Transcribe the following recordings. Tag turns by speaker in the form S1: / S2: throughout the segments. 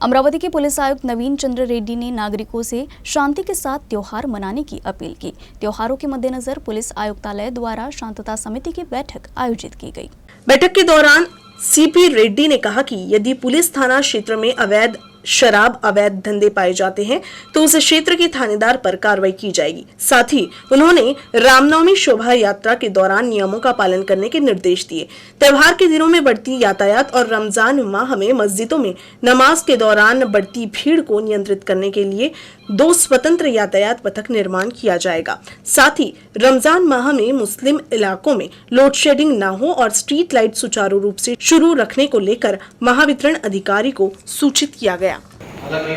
S1: अमरावती के पुलिस आयुक्त नवीन चंद्र रेड्डी ने नागरिकों से शांति के साथ त्योहार मनाने की अपील की। त्योहारों के मद्देनजर पुलिस आयुक्तालय द्वारा शांतता समिति की बैठक आयोजित की गई।
S2: बैठक के दौरान सीपी रेड्डी ने कहा कि यदि पुलिस थाना क्षेत्र में अवैध शराब अवैध धंधे पाए जाते हैं तो उस क्षेत्र के थानेदार पर कार्रवाई की जाएगी। साथ ही उन्होंने रामनवमी शोभा यात्रा के दौरान नियमों का पालन करने के निर्देश दिए। त्योहार के दिनों में बढ़ती यातायात और रमजान माह में मस्जिदों में नमाज के दौरान बढ़ती भीड़ को नियंत्रित करने के लिए 2 स्वतंत्र यातायात पथक निर्माण किया जाएगा। साथ ही रमजान माह में मुस्लिम इलाकों में लोड शेडिंग न हो और स्ट्रीट लाइट सुचारू रूप से शुरू रखने को लेकर महावितरण अधिकारी को सूचित किया गया।
S3: हालांकि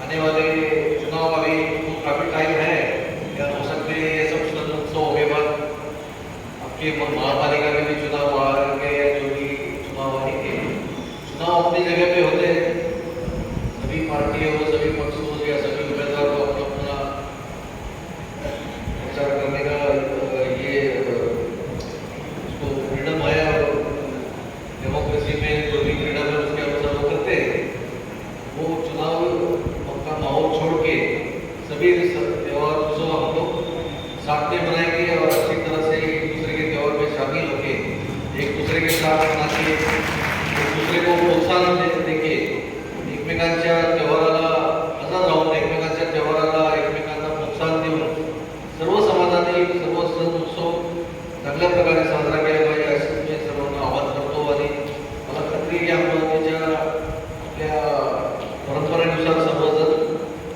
S3: आने वाले चुनाव का भी काफी टाइम है, या हो सकते हैं ये सब उत्सव होने बाद आपके महापालिका के भी चुनाव आ रहे हैं, जो भी चुनाव आएंगे, चुनाव अपनी जगह पे होते हैं। सभी पार्टियों को, सभी पक्षों को या सभी उम्मीदवार को अपना अपना प्रचार करने का ये उसको फ्रीडम है, और डेमोक्रेसी में जो भी फ्रीडम है उसके अनुसार वो करते हैं। वो चुनाव का माहौल छोड़ के सभी त्योहार उत्सव हम लोग साथ में मनाएंगे और अच्छी तरह से एक दूसरे के त्योहार में शामिल होकर एक दूसरे के साथ मना के एक दूसरे को प्रोत्साहन देके एकमेकांच्या त्योहाराला हजर राहून एकमेकांच्या त्योहाराला एकमेकांना प्रोत्साहन देऊन सर्व समाजाने सर्व सण उत्सव चांगल्या प्रकारे साजरा केला पाहिजे असं मी सर्वांना आवाहन करतो। आणि मला खात्री आहे की अमरावतीच्या आपल्या परंपरेनुसार सर्वजण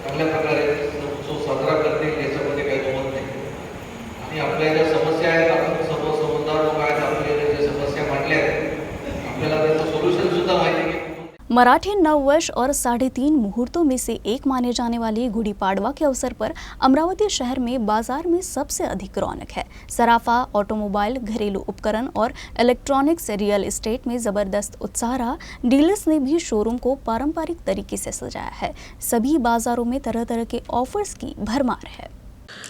S3: चांगल्या प्रकारे उत्सव साजरा करतील याच्यामध्ये काही दुमत नाही। आणि आपल्या ज्या समस्या आहेत, आपण सर्व समजदार लोक आहेत, आपल्या ज्या समस्या मांडल्या आहेत आपल्याला त्याचं सोल्युशन सुद्धा माहिती आहे।
S1: मराठी नववर्ष और 3.5 मुहूर्तों में से एक माने जाने वाली गुड़ी पाड़वा के अवसर पर अमरावती शहर में बाजार में सबसे अधिक रौनक है। सराफा, ऑटोमोबाइल, घरेलू उपकरण और इलेक्ट्रॉनिक्स, रियल एस्टेट में जबरदस्त उत्साह रहा। डीलर्स ने भी शोरूम को पारंपरिक तरीके से सजाया है। सभी बाजारों में तरह तरह के ऑफर्स की भरमार है।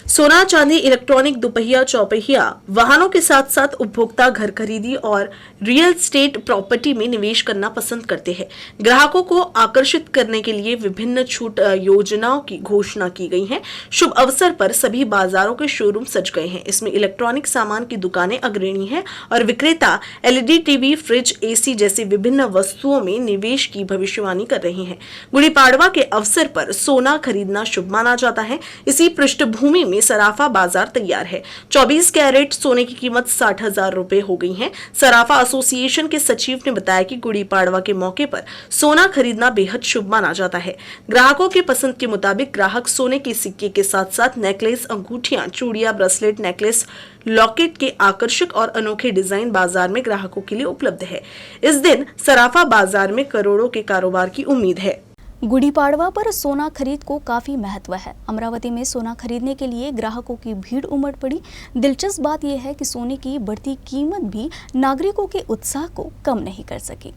S2: सोना, चांदी, इलेक्ट्रॉनिक, दुपहिया, चौपहिया वाहनों के साथ साथ उपभोक्ता घर खरीदी और रियल एस्टेट प्रॉपर्टी में निवेश करना पसंद करते हैं। ग्राहकों को आकर्षित करने के लिए विभिन्न छूट योजनाओं की घोषणा की गई है। शुभ अवसर पर सभी बाजारों के शोरूम सज गए हैं। इसमें इलेक्ट्रॉनिक सामान की दुकानें अग्रणी हैं और विक्रेता एलईडी टीवी, फ्रिज, एसी जैसी विभिन्न वस्तुओं में निवेश की भविष्यवाणी कर रहे हैं। गुड़ी पाड़वा के अवसर पर सोना खरीदना शुभ माना जाता है। इसी पृष्ठभूमि में सराफा बाजार तैयार है। 24 कैरेट सोने की कीमत 60,000 रुपए हो गई है। सराफा एसोसिएशन के सचिव ने बताया कि गुड़ी पाड़वा के मौके पर सोना खरीदना बेहद शुभ माना जाता है। ग्राहकों की पसंद के मुताबिक ग्राहक सोने के सिक्के के साथ साथ नेकलेस, अंगूठियां, चूड़ियां, ब्रेसलेट, नेकलेस, लॉकेट के आकर्षक और अनोखे डिजाइन बाजार में ग्राहकों के लिए उपलब्ध है। इस दिन सराफा बाजार में करोड़ों के कारोबार की उम्मीद है।
S1: गुड़ी पाड़वा पर सोना खरीद को काफी महत्व है। अमरावती में सोना खरीदने के लिए ग्राहकों की भीड़ उमड़ पड़ी। दिलचस्प बात यह है कि सोने की बढ़ती कीमत भी नागरिकों के उत्साह को कम नहीं कर सकी।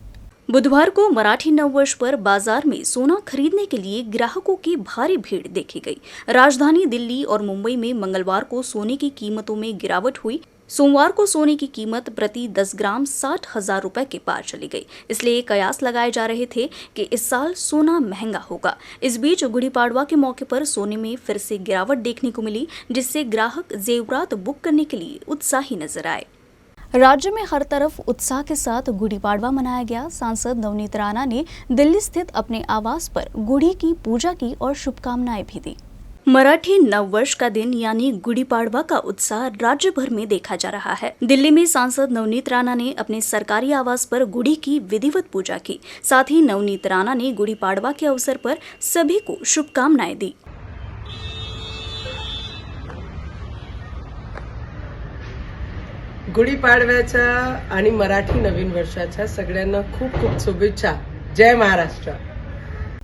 S1: बुधवार को मराठी नववर्ष पर बाजार में सोना खरीदने के लिए ग्राहकों की भारी भीड़ देखी गई। राजधानी दिल्ली और मुंबई में मंगलवार को सोने की कीमतों में गिरावट हुई। सोमवार को सोने की कीमत प्रति 10 ग्राम 60,000 रुपए के पार चली गई। इसलिए कयास लगाए जा रहे थे कि इस साल सोना महंगा होगा। इस बीच गुड़ी पाड़वा के मौके पर सोने में फिर से गिरावट देखने को मिली, जिससे ग्राहक जेवरात बुक करने के लिए उत्साही नजर आए। राज्य में हर तरफ उत्साह के साथ गुड़ी पाड़वा मनाया गया। सांसद नवनीत राणा ने दिल्ली स्थित अपने आवास पर गुड़ी की पूजा की और शुभकामनाएं भी दी। मराठी नववर्ष का दिन यानी गुड़ी पाड़वा का उत्साह राज्य भर में देखा जा रहा है। दिल्ली में सांसद नवनीत राणा ने अपने सरकारी आवास पर गुड़ी की विधिवत पूजा की। साथ ही नवनीत राणा ने गुड़ी पाड़वा के अवसर पर सभी को शुभकामनाएं दी।
S4: गुढीपाडव्याच्या आणि मराठी नवीन वर्षाच्या सगळ्यांना खूप खूप शुभेच्छा। जय महाराष्ट्र।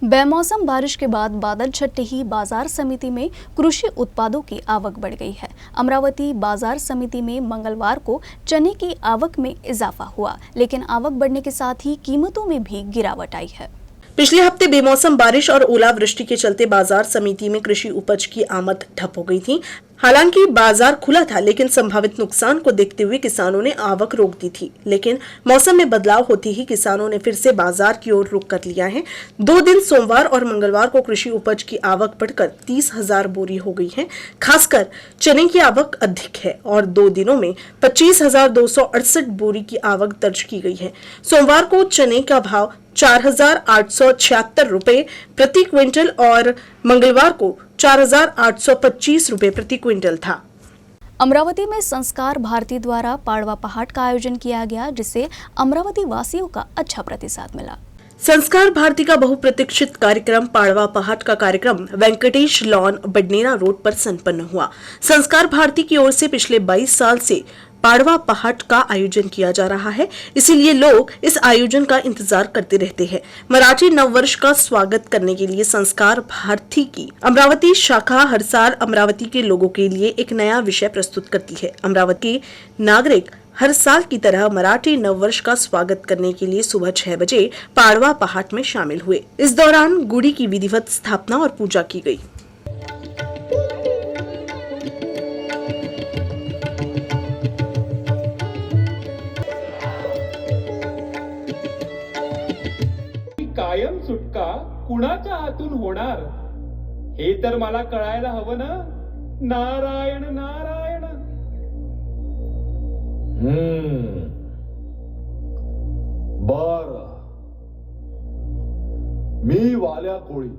S1: बेमौसम बारिश के बाद बादल छटते ही बाजार समिति में कृषि उत्पादों की आवक बढ़ गई है। अमरावती बाजार समिति में मंगलवार को चने की आवक में इजाफा हुआ, लेकिन आवक बढ़ने के साथ ही कीमतों में भी गिरावट आई है।
S2: पिछले हफ्ते बेमौसम बारिश और ओलावृष्टि के चलते बाजार समिति में कृषि उपज की आमद ठप हो गई थी। हालांकि बाजार खुला था, लेकिन संभावित नुकसान को देखते हुए किसानों ने आवक रोक दी थी। लेकिन मौसम में बदलाव होते ही किसानों ने फिर से बाजार की ओर रुख कर लिया है। 2 दिन सोमवार और मंगलवार को कृषि उपज की आवक बढ़कर 30,000 बोरी हो गई है। खासकर चने की आवक अधिक है और 2 दिनों में 25,268 बोरी की आवक दर्ज की गई है। सोमवार को चने का भाव 4,876 रुपए प्रति क्विंटल और मंगलवार को 4,825 रुपए प्रति क्विंटल था।
S1: अमरावती में संस्कार भारती द्वारा पाड़वा पहाट का आयोजन किया गया, जिसे अमरावती वासियों का अच्छा प्रतिसाद मिला।
S2: संस्कार भारती का बहुप्रतीक्षित कार्यक्रम पाड़वा पहाट का कार्यक्रम वेंकटेश लॉन बडनेरा रोड पर संपन्न हुआ। संस्कार भारती की ओर से पिछले 22 साल से पाड़वा पहाट का आयोजन किया जा रहा है, इसीलिए लोग इस आयोजन का इंतजार करते रहते हैं। मराठी नववर्ष का स्वागत करने के लिए संस्कार भारती की अमरावती शाखा हर साल अमरावती के लोगों के लिए एक नया विषय प्रस्तुत करती है। अमरावती के नागरिक हर साल की तरह मराठी नववर्ष का स्वागत करने के लिए सुबह 6 बजे पाड़वा पहाट में शामिल हुए। इस दौरान गुड़ी की विधिवत स्थापना और पूजा की गई।
S5: कायम सुटका कुणाच्या हातून होणार हे तर मला कळायला हवं ना। नारायण नारायण।
S6: बर मी वाल्या कोळी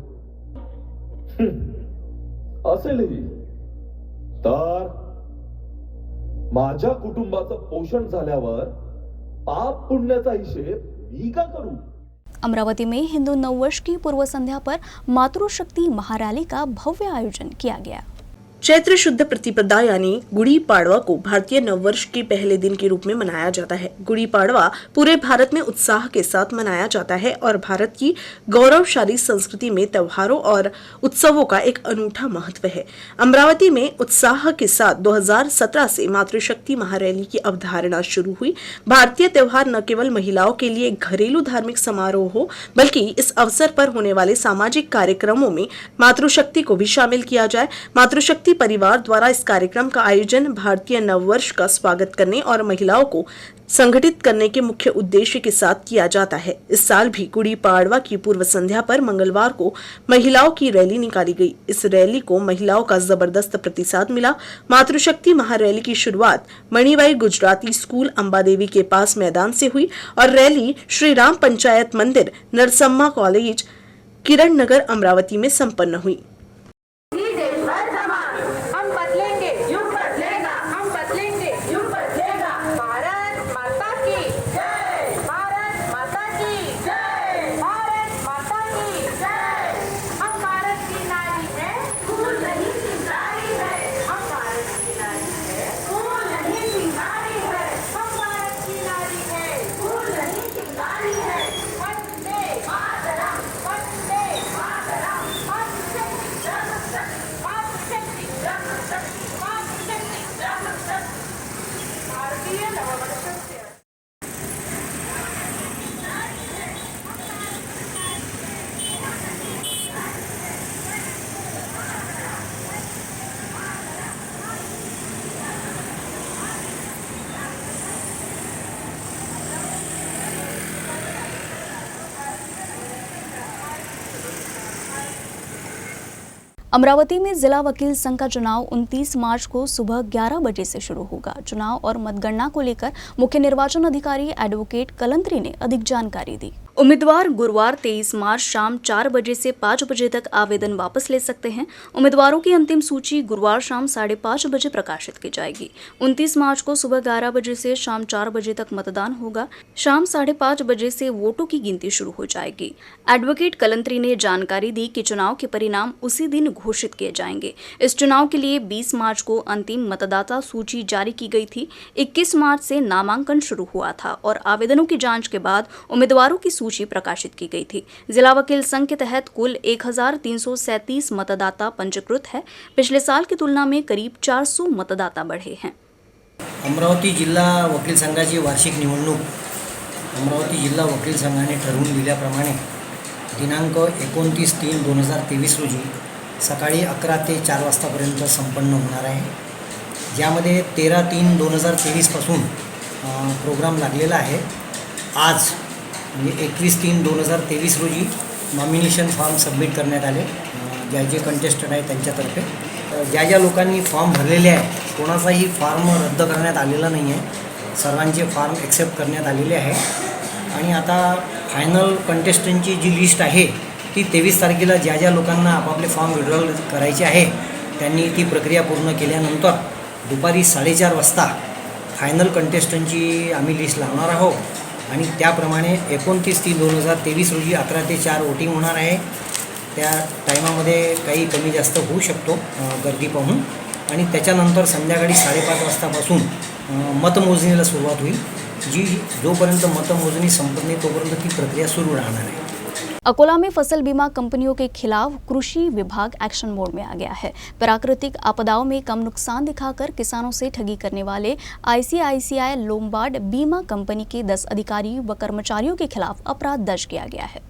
S6: असेलही तर माझ्या कुटुंबाचं पोषण झाल्यावर पाप पुण्याचा हिशेब मी का करू।
S1: अमरावती में हिंदू नववर्ष की पूर्व संध्या पर मातृशक्ति महारैली का भव्य आयोजन किया गया।
S2: चैत्र शुद्ध प्रतिपदा यानी गुड़ी पाड़वा को भारतीय नववर्ष के पहले दिन के रूप में मनाया जाता है। गुड़ी पाड़वा पूरे भारत में उत्साह के साथ मनाया जाता है और भारत की गौरवशाली संस्कृति में त्योहारों और उत्सवों का एक अनूठा महत्व है। अमरावती में उत्साह के साथ 2017 से मातृशक्ति महारैली की अवधारणा शुरू हुई। भारतीय त्योहार न केवल महिलाओं के लिए घरेलू धार्मिक समारोह हो, बल्कि इस अवसर पर होने वाले सामाजिक कार्यक्रमों में मातृशक्ति को भी शामिल किया जाए। मातृशक्ति परिवार द्वारा इस कार्यक्रम का आयोजन भारतीय नववर्ष का स्वागत करने और महिलाओं को संगठित करने के मुख्य उद्देश्य के साथ किया जाता है। इस साल भी गुड़ी पाड़वा की पूर्व संध्या पर मंगलवार को महिलाओं की रैली निकाली गई। इस रैली को महिलाओं का जबरदस्त प्रतिसाद मिला। मातृशक्ति महारैली की शुरुआत मणिबाई गुजराती स्कूल अंबादेवी के पास मैदान से हुई और रैली श्री राम पंचायत मंदिर, नरसम्मा कॉलेज, किरण नगर, अमरावती में संपन्न हुई।
S1: अमरावती में जिला वकील संघ का चुनाव 29 मार्च को सुबह 11 बजे से शुरू होगा। चुनाव और मतगणना को लेकर मुख्य निर्वाचन अधिकारी एडवोकेट कलंत्री ने अधिक जानकारी दी। उम्मीदवार गुरुवार 23 मार्च शाम 4 बजे से 5 बजे तक आवेदन वापस ले सकते हैं। उम्मीदवारों की अंतिम सूची गुरुवार शाम 5:30 बजे प्रकाशित की जाएगी। 29 मार्च को सुबह 11 बजे से शाम 4 बजे तक मतदान होगा। शाम 5:30 बजे से वोटों की गिनती शुरू हो जाएगी। एडवोकेट कलंत्री ने जानकारी दी कि चुनाव के परिणाम उसी दिन घोषित किए जाएंगे। इस चुनाव के लिए 20 मार्च को अंतिम मतदाता सूची जारी की गई थी। 21 मार्च से नामांकन शुरू हुआ था और आवेदनों की जांच के बाद उम्मीदवारों की सूची प्रकाशित की गई थी। जिला वकील संघ के तहत कुल 1337 मतदाता पंजीकृत है। पिछले साल की तुलना में करीब 400 मतदाता बढ़े हैं।
S7: अमरावती जिल्हा वकील संघाची वार्षिक निवडणूक अमरावती जिल्हा वकील संघाने ठरवून दिल्याप्रमाणे दिनांक 29/3/2023 रोजी सकाळी 11 ते 4 वाजतापर्यंत संपन्न होणार आहे, ज्यामध्ये 13/3/2023 पासून प्रोग्राम लागलेला आहे. आज म्हणजे 21/3/2023 रोजी नॉमिनेशन फॉर्म सबमिट करण्यात आले. जे कंटेस्टंट आहे त्यांच्यातर्फे ज्या लोकांनी फॉर्म भरलेले आहे कोणाचाही फॉर्म रद्द करण्यात आलेला नाही आहे. सर्वांचे फॉर्म ॲक्सेप्ट करण्यात आलेले आहे. आणि आता फायनल कंटेस्टंटची जी लिस्ट आहे ती 23 तारखेला ज्या लोकांना आपापले फॉर्म विड्रॉल करायचे आहे त्यांनी ती प्रक्रिया पूर्ण केल्यानंतर दुपारी 4:30 वाजता फायनल कंटेस्टंटची आम्ही लिस्ट लावणार आहोत. आणि त्याप्रमाणे 29/3/2023 रोजी 11 ते 4 वोटिंग होणार आहे. त्या टायमामध्ये काही कमी जास्त होऊ शकतो गर्दी पाहून. आणि त्याच्यानंतर संध्याकाळी 5:30 वाजतापासून मतमोजणीला सुरुवात होईल. जोपर्यंत मतमोजणी संपत नाही तोपर्यंत ती प्रक्रिया सुरू राहणार आहे.
S1: अकोला में फसल बीमा कंपनियों के खिलाफ कृषि विभाग एक्शन मोड में आ गया है. प्राकृतिक आपदाओं में कम नुकसान दिखाकर किसानों से ठगी करने वाले ICICI लोम्बार्ड बीमा कंपनी के 10 अधिकारी व कर्मचारियों के खिलाफ अपराध दर्ज किया गया है.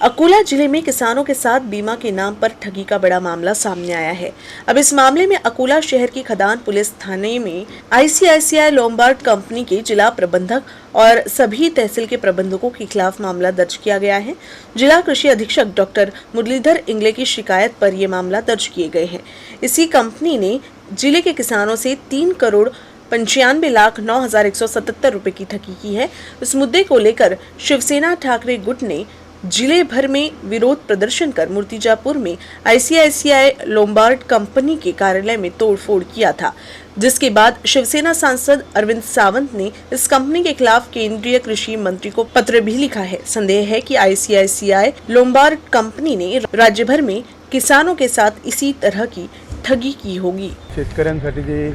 S2: अकोला जिले में किसानों के साथ बीमा के नाम पर ठगी का बड़ा मामला सामने आया है. अब इस मामले में अकोला शहर की खदान पुलिस थाने में ICICI लोम्बार्ड कंपनी के जिला प्रबंधक और सभी तहसील के प्रबंधकों के खिलाफ मामला दर्ज किया गया है. जिला कृषि अधीक्षक डॉक्टर मुरलीधर इंगले की शिकायत पर यह मामला दर्ज किए गए हैं. इसी कंपनी ने जिले के किसानों से 3,95,09,177 रुपए की ठगी की है. इस मुद्दे को लेकर शिवसेना ठाकरे गुट ने जिले भर में विरोध प्रदर्शन कर मूर्तिजापुर में ICICI लोम्बार्ड कंपनी के कार्यालय में तोड़फोड़ किया था, जिसके बाद शिवसेना सांसद अरविंद सावंत ने इस कंपनी के खिलाफ केंद्रीय कृषि मंत्री को पत्र भी लिखा है. संदेह है कि ICICI लोम्बार्ड कंपनी ने राज्य भर में किसानों के साथ इसी तरह की ठगी की होगी.
S8: शेतकऱ्यांसाठी जे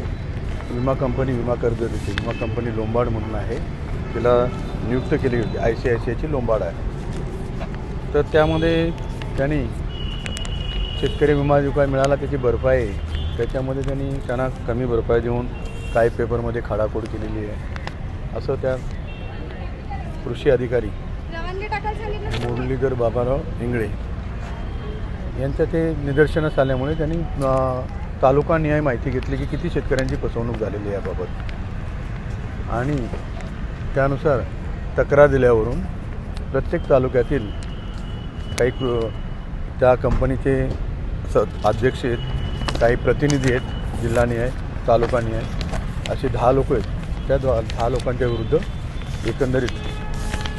S8: विमा कर्ज देते विमा कंपनी लोम्बार्ड म्हणून आहे, तिला नियुक्त केली होती. ICICIची लोम्बार्ड आहे. तर त्यामध्ये त्यांनी शेतकरी विमा जो काय मिळाला त्याची भरपाई त्याच्यामध्ये त्यांना कमी भरपाई देऊन काही पेपरमध्ये खाडाखोड केलेली आहे असं त्या कृषी अधिकारी मुरलीधर बाबाराव इंगळे यांच्या ते निदर्शनास आल्यामुळे त्यांनी तालुका निहाय माहिती घेतली की किती शेतकऱ्यांची फसवणूक झालेली आहे याबाबत. आणि त्यानुसार तक्रार दिल्यावरून प्रत्येक तालुक्यातील काही त्या कंपनीचे अध्यक्ष आहेत, काही प्रतिनिधी आहेत, जिल्हानिहाय तालुकानिहाय असे 10 लोक आहेत. त्या 10 लोकांच्या विरुद्ध एकंदरीत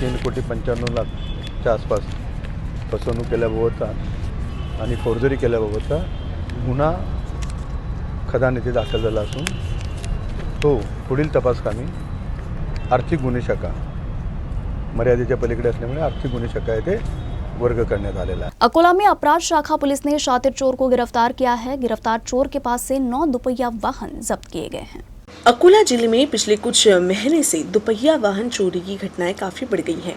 S8: 3,95,00,000च्या आसपास फसवणूक केल्याबाबतचा आणि फोर्जरी केल्याबाबतचा गुन्हा खदान येथे दाखल झाला असून तो पुढील तपासकामी आर्थिक गुन्हे शाखा मर्यादेच्या पलीकडे असल्यामुळे आर्थिक गुन्हे शाखा येथे वर्ग करण्यात आलेला है.
S1: अकोला में अपराध शाखा पुलिस ने शातिर चोर को गिरफ्तार किया है. गिरफ्तार चोर के पास से 9 दुपहिया वाहन जब्त किए गए हैं.
S2: अकोला जिले में पिछले कुछ महीने से दुपहिया वाहन चोरी की घटनाएं काफी बढ़ गई हैं.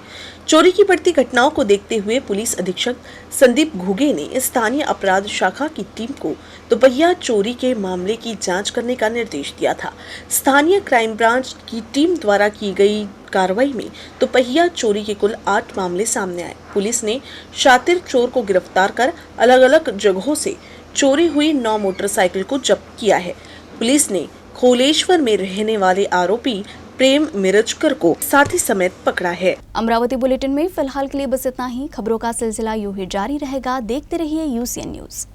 S2: चोरी की बढ़ती घटनाओं को देखते हुए पुलिस अधीक्षक संदीप घुगे ने स्थानीय अपराध शाखा की टीम को दुपहिया चोरी के मामले की जांच करने का निर्देश दिया था. स्थानीय क्राइम ब्रांच की टीम द्वारा की गई कार्रवाई में दुपहिया चोरी के कुल 8 मामले सामने आए. पुलिस ने शातिर चोर को गिरफ्तार कर अलग अलग जगहों से चोरी हुई 9 मोटरसाइकिल को जब्त किया है. पुलिस ने खोलेश्वर में रहने वाले आरोपी प्रेम मिरजकर को साथी समेत पकड़ा है.
S1: अमरावती बुलेटिन में फिलहाल के लिए बस इतना ही. खबरों का सिलसिला यूं ही जारी रहेगा. देखते रहिए UCN न्यूज.